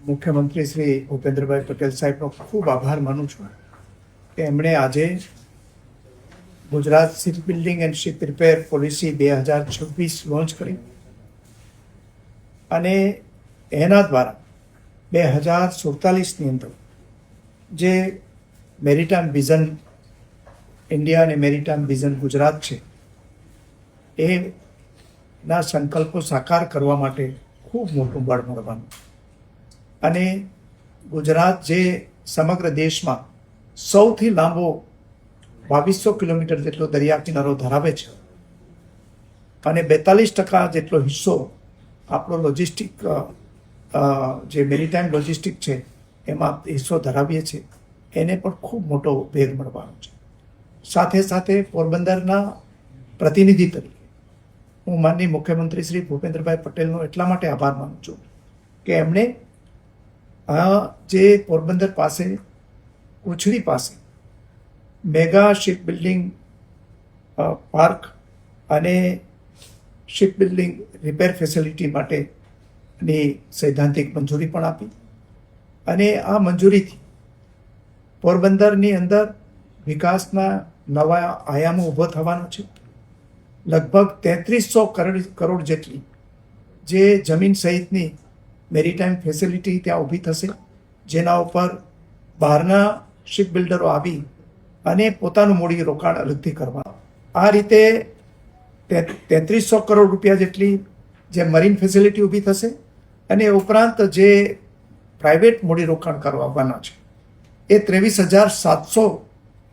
મુખ્યમંત્રી શ્રી ભૂપેન્દ્રભાઈ પટેલ સાહેબનો ખૂબ આભાર માનું છું કે એમણે આજે Gujarat ship building and ship repair policy 2026 launch કરી અને એના દ્વારા 2047ની અંદર જે મેરીટાઈમ વિઝન ઇન્ડિયા અને મેરીટાઈમ વિઝન ગુજરાત છે એના સંકલ્પો સાકાર કરવા માટે ખૂબ મોટું બળ મળવાનું અને ગુજરાત જે સમગ્ર દેશમાં સૌથી લાંબો 2200 કિલોમીટર જેટલો દરિયા કિનારો ધરાવે છે અને 42% જેટલો હિસ્સો આપણો લોજિસ્ટિક જે મેરીટાઈમ લોજિસ્ટિક છે એમાં હિસ્સો ધરાવીએ છીએ એને પણ ખૂબ મોટો વેગ મળવાનો છે. સાથે સાથે પોરબંદરના પ્રતિનિધિ તરીકે હું માનનીય મુખ્યમંત્રી શ્રી ભૂપેન્દ્રભાઈ પટેલનો એટલા માટે આભાર માનું છું કે એમણે જે પોરબંદર પાસે ઉછળી પાસે મેગા શિપ બિલ્ડિંગ પાર્ક અને શિપ બિલ્ડિંગ રિપેર ફેસિલિટી માટેની સૈદ્ધાંતિક મંજૂરી પણ આપી અને આ મંજૂરીથી પોરબંદરની અંદર વિકાસના નવા આયામો ઊભો થવાનો છે. લગભગ 3300 કરોડ જેટલી જે જમીન સહિતની મેરીટાઈમ ફેસિલિટી ત્યાં ઊભી થશે, જેના ઉપર બહારના શિપ બિલ્ડરો આવી અને પોતાનું મૂડી રોકાણ અલગથી કરવા. આ રીતે 3300 કરોડ રૂપિયા જેટલી જે મરીન ફેસિલિટી ઊભી થશે અને ઉપરાંત જે પ્રાઇવેટ મૂડી રોકાણ કરવાના છે એ 23,700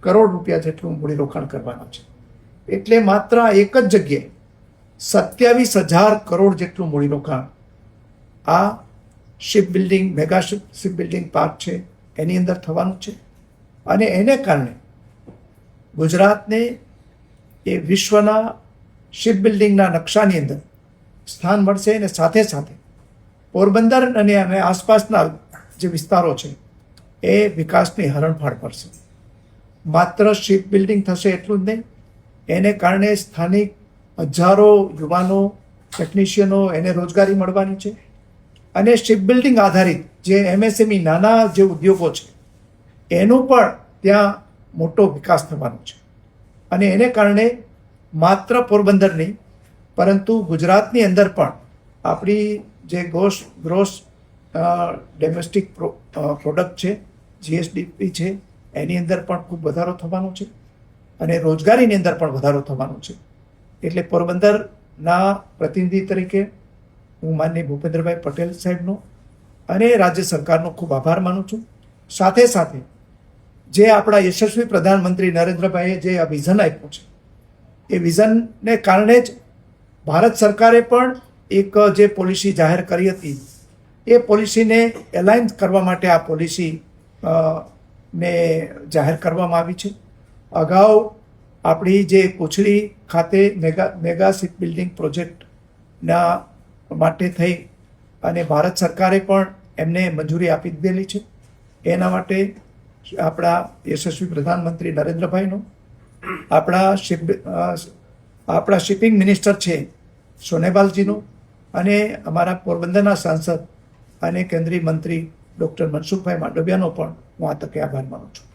કરોડ રૂપિયા જેટલું મૂડી રોકાણ કરવાના છે. એટલે માત્ર એક જ જગ્યાએ 27,000 કરોડ જેટલું મૂડીરોકાણ આ ship building mega ship building park છે એની અંદર થવાનું છે અને એને કારણે ગુજરાતને એ વિશ્વના શિપ બિલ્ડિંગના નકશાની અંદર સ્થાન મળશે અને સાથે સાથે પોરબંદર અને આસપાસના જે વિસ્તારો છે એ વિકાસની હરણફાળ પડશે. માત્ર શિપ બિલ્ડિંગ થશે એટલું જ નહીં, એને કારણે સ્થાનિક હજારો યુવાનો ટેકનિશિયનો એને રોજગારી મળવાની છે અને શિપ બિલ્ડિંગ આધારિત જે MSME નાના જે ઉદ્યોગો છે એનું પણ ત્યાં મોટો વિકાસ થવાનો છે અને એને કારણે માત્ર પોરબંદર નહીં પરંતુ ગુજરાતની અંદર પણ આપણી જે ગ્રોસ ડોમેસ્ટિક પ્રોડક્ટ છે GSDP છે એની અંદર પણ ખૂબ વધારો થવાનો છે અને રોજગારીની અંદર પણ વધારો થવાનો છે. એટલે પોરબંદરના પ્રતિનિધિ તરીકે હું માનનીય ભૂપેન્દ્રભાઈ પટેલ સાહેબનો અને રાજ્ય સરકારનો ખૂબ આભાર માનું છું. સાથે સાથે જે આપણા યશસ્વી પ્રધાનમંત્રી નરેન્દ્રભાઈએ જે આ વિઝન આપ્યું છે એ વિઝનને કારણે જ ભારત સરકારે પણ એક જે પોલિસી જાહેર કરી હતી એ પોલિસીને એલાઇન કરવા માટે આ પોલિસી ને જાહેર કરવામાં આવી છે. અગાઉ આપણી જે કોછડી ખાતે મેગા શિપ બિલ્ડિંગ પ્રોજેક્ટના માટે થઈ અને ભારત સરકારે પણ એમને મંજૂરી આપી દીધેલી છે. એના માટે આપણા યશસ્વી પ્રધાનમંત્રી નરેન્દ્રભાઈનો, આપણા શિપિંગ મિનિસ્ટર છે સોનેવાલજીનો અને અમારા પોરબંદરના સાંસદ અને કેન્દ્રીય મંત્રી ડૉક્ટર મનસુખભાઈ માંડવિયાનો પણ હું આ તકે આભાર માનું છું.